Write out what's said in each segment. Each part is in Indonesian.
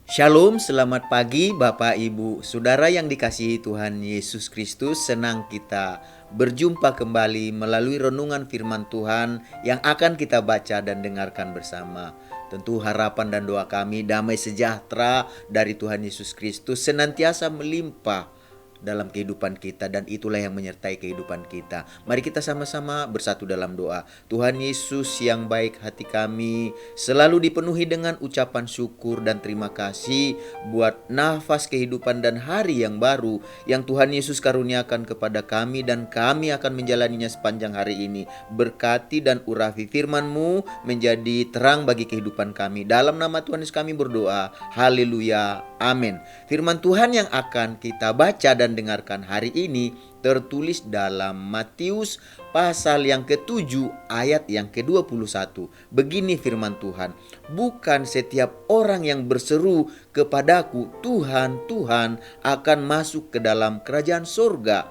Shalom, selamat pagi Bapak Ibu, Saudara yang dikasihi Tuhan Yesus Kristus. Senang kita berjumpa kembali melalui renungan firman Tuhan yang akan kita baca dan dengarkan bersama. Tentu harapan dan doa kami damai sejahtera dari Tuhan Yesus Kristus senantiasa melimpah dalam kehidupan kita, dan itulah yang menyertai kehidupan kita. Mari kita sama-sama bersatu dalam doa. Tuhan Yesus yang baik, hati kami selalu dipenuhi dengan ucapan syukur dan terima kasih buat nafas kehidupan dan hari yang baru yang Tuhan Yesus karuniakan kepada kami, dan kami akan menjalaninya sepanjang hari ini. Berkati dan urapi firman-Mu menjadi terang bagi kehidupan kami. Dalam nama Tuhan Yesus kami berdoa. Haleluya. Amin. Firman Tuhan yang akan kita baca dan dengarkan hari ini tertulis dalam Matius pasal yang ke-7 ayat yang ke-21. Begini firman Tuhan, "Bukan setiap orang yang berseru kepadaku, Tuhan, Tuhan, akan masuk ke dalam kerajaan surga,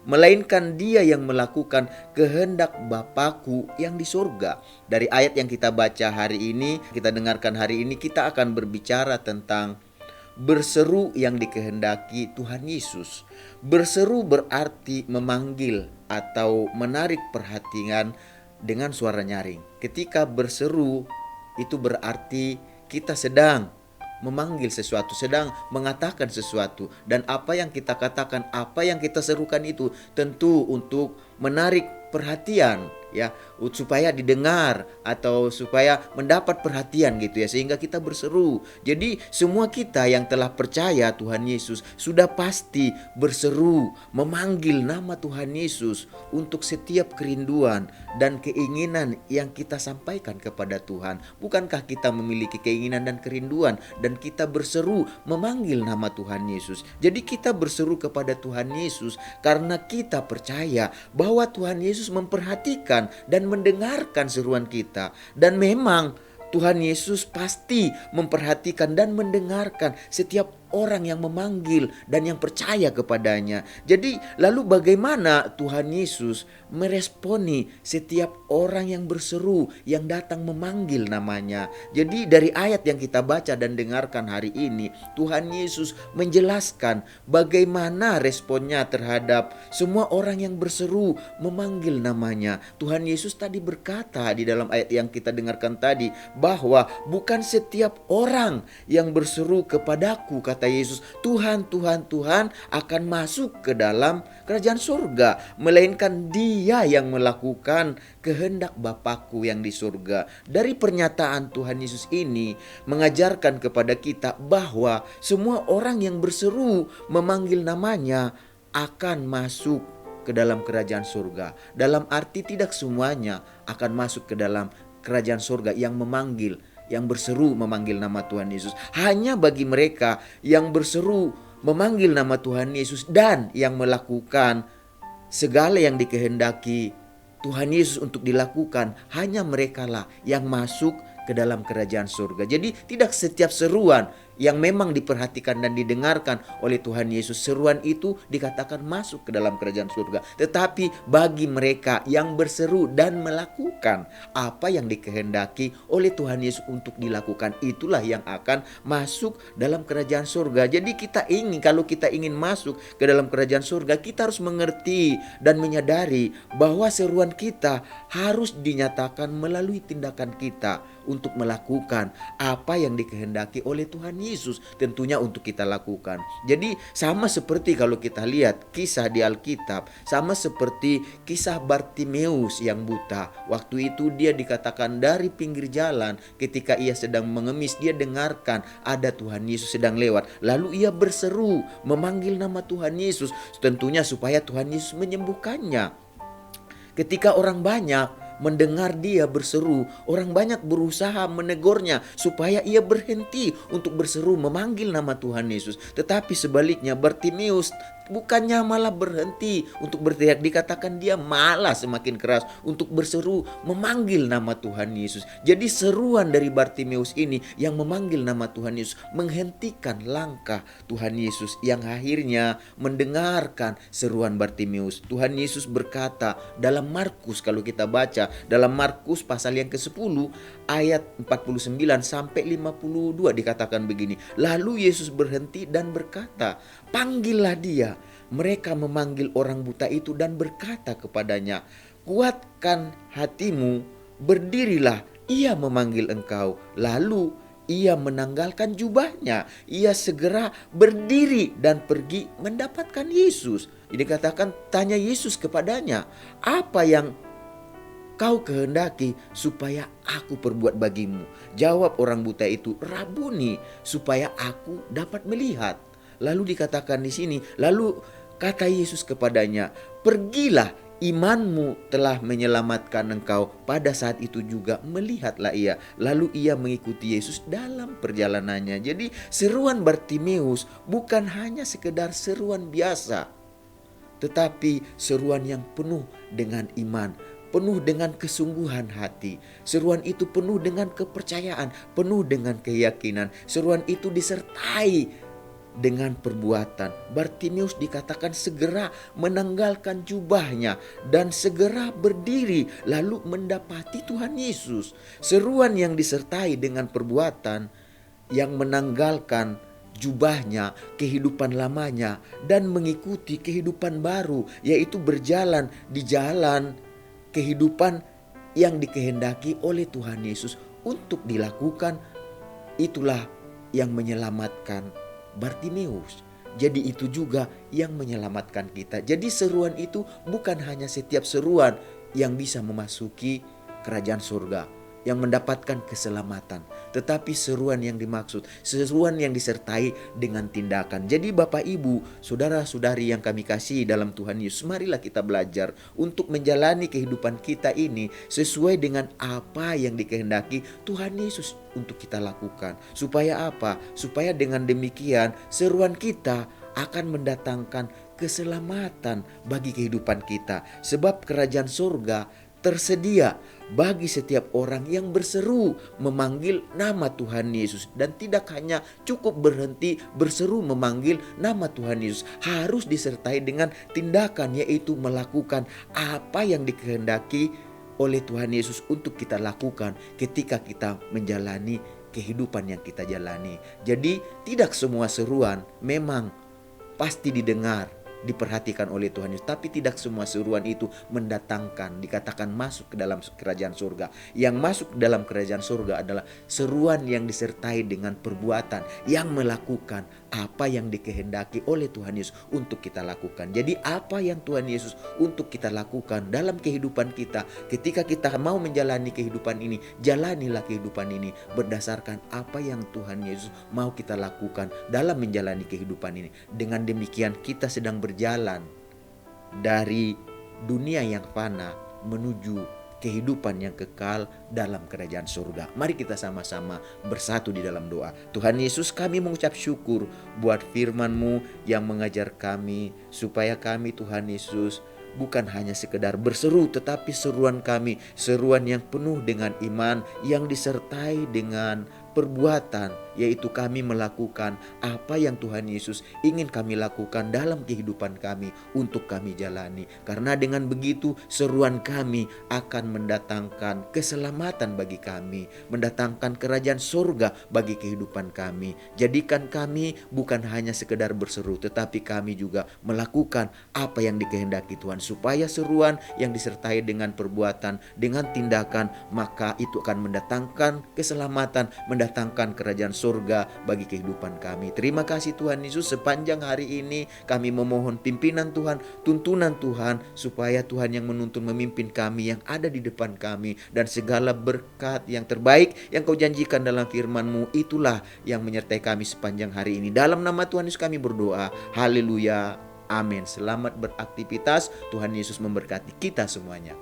melainkan dia yang melakukan kehendak Bapakku yang di surga." Dari ayat yang kita baca hari ini, kita dengarkan hari ini, kita akan berbicara tentang berseru yang dikehendaki Tuhan Yesus. Berseru berarti memanggil atau menarik perhatian dengan suara nyaring. Ketika berseru itu berarti kita sedang memanggil sesuatu, sedang mengatakan sesuatu, dan apa yang kita katakan, apa yang kita serukan itu tentu untuk menarik perhatian, ya, supaya didengar atau supaya mendapat perhatian gitu ya, sehingga kita berseru. Jadi semua kita yang telah percaya Tuhan Yesus sudah pasti berseru memanggil nama Tuhan Yesus untuk setiap kerinduan dan keinginan yang kita sampaikan kepada Tuhan. Bukankah kita memiliki keinginan dan kerinduan dan kita berseru memanggil nama Tuhan Yesus? Jadi kita berseru kepada Tuhan Yesus karena kita percaya bahwa Tuhan Yesus memperhatikan dan mendengarkan seruan kita. Dan memang Tuhan Yesus pasti memperhatikan dan mendengarkan setiap orang yang memanggil dan yang percaya kepadanya. Jadi lalu bagaimana Tuhan Yesus meresponi setiap orang yang berseru, yang datang memanggil namanya? Jadi dari ayat yang kita baca dan dengarkan hari ini, Tuhan Yesus menjelaskan bagaimana responnya terhadap semua orang yang berseru memanggil namanya. Tuhan Yesus tadi berkata di dalam ayat yang kita dengarkan tadi bahwa bukan setiap orang yang berseru kepadaku, kata Yesus, Tuhan, Tuhan, Tuhan, akan masuk ke dalam kerajaan surga, melainkan dia yang melakukan kehendak Bapakku yang di surga. Dari pernyataan Tuhan Yesus ini mengajarkan kepada kita bahwa semua orang yang berseru memanggil namanya akan masuk ke dalam kerajaan surga. Dalam arti tidak semuanya akan masuk ke dalam kerajaan surga yang memanggil, yang berseru memanggil nama Tuhan Yesus. Hanya bagi mereka yang berseru memanggil nama Tuhan Yesus dan yang melakukan segala yang dikehendaki Tuhan Yesus untuk dilakukan, hanya merekalah yang masuk ke dalam kerajaan surga. Jadi tidak setiap seruan yang memang diperhatikan dan didengarkan oleh Tuhan Yesus, seruan itu dikatakan masuk ke dalam kerajaan surga. Tetapi bagi mereka yang berseru dan melakukan apa yang dikehendaki oleh Tuhan Yesus untuk dilakukan, itulah yang akan masuk dalam kerajaan surga. Jadi kalau kita ingin masuk ke dalam kerajaan surga, kita harus mengerti dan menyadari bahwa seruan kita harus dinyatakan melalui tindakan kita untuk melakukan apa yang dikehendaki oleh Tuhan Yesus, tentunya untuk kita lakukan. Jadi sama seperti kalau kita lihat kisah di Alkitab, sama seperti kisah Bartimeus yang buta. Waktu itu dia dikatakan dari pinggir jalan, ketika ia sedang mengemis, dia dengarkan ada Tuhan Yesus sedang lewat. Lalu ia berseru memanggil nama Tuhan Yesus, tentunya supaya Tuhan Yesus menyembuhkannya. Ketika orang banyak mendengar dia berseru, orang banyak berusaha menegurnya supaya ia berhenti untuk berseru memanggil nama Tuhan Yesus. Tetapi sebaliknya Bartimeus bukannya malah berhenti untuk berteriak, dikatakan dia malah semakin keras untuk berseru memanggil nama Tuhan Yesus. Jadi seruan dari Bartimeus ini yang memanggil nama Tuhan Yesus menghentikan langkah Tuhan Yesus yang akhirnya mendengarkan seruan Bartimeus. Tuhan Yesus berkata dalam Markus, kalau kita baca saudara. Dalam Markus pasal yang ke-10 ayat 49 sampai 52 dikatakan begini. Lalu Yesus berhenti dan berkata, "Panggillah dia." Mereka memanggil orang buta itu dan berkata kepadanya, "Kuatkan hatimu, berdirilah, ia memanggil engkau." Lalu ia menanggalkan jubahnya. Ia segera berdiri dan pergi mendapatkan Yesus. Jadi katakan, tanya Yesus kepadanya, "Apa yang kau kehendaki supaya aku perbuat bagimu?" Jawab orang buta itu, "Rabuni, supaya aku dapat melihat." Lalu dikatakan di sini, lalu kata Yesus kepadanya, "Pergilah, imanmu telah menyelamatkan engkau." Pada saat itu juga melihatlah ia. Lalu ia mengikuti Yesus dalam perjalanannya. Jadi seruan Bartimeus bukan hanya sekedar seruan biasa, tetapi seruan yang penuh dengan iman, penuh dengan kesungguhan hati. Seruan itu penuh dengan kepercayaan, penuh dengan keyakinan. Seruan itu disertai dengan perbuatan. Bartimeus dikatakan segera menanggalkan jubahnya dan segera berdiri lalu mendapati Tuhan Yesus. Seruan yang disertai dengan perbuatan yang menanggalkan jubahnya, kehidupan lamanya, dan mengikuti kehidupan baru, yaitu berjalan di jalan kehidupan yang dikehendaki oleh Tuhan Yesus untuk dilakukan. Itulah yang menyelamatkan Bartimeus. Jadi itu juga yang menyelamatkan kita. Jadi seruan itu bukan hanya setiap seruan yang bisa memasuki kerajaan surga, yang mendapatkan keselamatan, tetapi seruan yang dimaksud, seruan yang disertai dengan tindakan. Jadi Bapak Ibu, saudara-saudari yang kami kasihi dalam Tuhan Yesus, marilah kita belajar untuk menjalani kehidupan kita ini sesuai dengan apa yang dikehendaki Tuhan Yesus untuk kita lakukan. Supaya apa? Supaya dengan demikian seruan kita akan mendatangkan keselamatan bagi kehidupan kita. Sebab kerajaan surga tersedia bagi setiap orang yang berseru memanggil nama Tuhan Yesus. Dan tidak hanya cukup berhenti berseru memanggil nama Tuhan Yesus, harus disertai dengan tindakan, yaitu melakukan apa yang dikehendaki oleh Tuhan Yesus untuk kita lakukan ketika kita menjalani kehidupan yang kita jalani. Jadi tidak semua seruan memang pasti didengar, diperhatikan oleh Tuhan Yesus, tapi tidak semua seruan itu mendatangkan, dikatakan masuk ke dalam kerajaan surga. Yang masuk ke dalam kerajaan surga adalah seruan yang disertai dengan perbuatan, yang melakukan apa yang dikehendaki oleh Tuhan Yesus untuk kita lakukan. Jadi apa yang Tuhan Yesus untuk kita lakukan dalam kehidupan kita, ketika kita mau menjalani kehidupan ini, jalanilah kehidupan ini berdasarkan apa yang Tuhan Yesus mau kita lakukan dalam menjalani kehidupan ini. Dengan demikian kita sedang berjalan dari dunia yang fana menuju kehidupan yang kekal dalam kerajaan surga. Mari kita sama-sama bersatu di dalam doa. Tuhan Yesus, kami mengucap syukur buat firman-Mu yang mengajar kami, supaya kami Tuhan Yesus bukan hanya sekedar berseru, tetapi seruan kami, seruan yang penuh dengan iman, yang disertai dengan perbuatan, yaitu kami melakukan apa yang Tuhan Yesus ingin kami lakukan dalam kehidupan kami untuk kami jalani. Karena dengan begitu seruan kami akan mendatangkan keselamatan bagi kami, mendatangkan kerajaan surga bagi kehidupan kami. Jadikan kami bukan hanya sekedar berseru, tetapi kami juga melakukan apa yang dikehendaki Tuhan, supaya seruan yang disertai dengan perbuatan, dengan tindakan, maka itu akan mendatangkan keselamatan, mendatangkan kerajaan surga bagi kehidupan kami. Terima kasih Tuhan Yesus, sepanjang hari ini kami memohon pimpinan Tuhan, tuntunan Tuhan, supaya Tuhan yang menuntun memimpin kami yang ada di depan kami, dan segala berkat yang terbaik yang Kau janjikan dalam firman-Mu, itulah yang menyertai kami sepanjang hari ini. Dalam nama Tuhan Yesus kami berdoa. Haleluya. Amin. Selamat beraktivitas. Tuhan Yesus memberkati kita semuanya.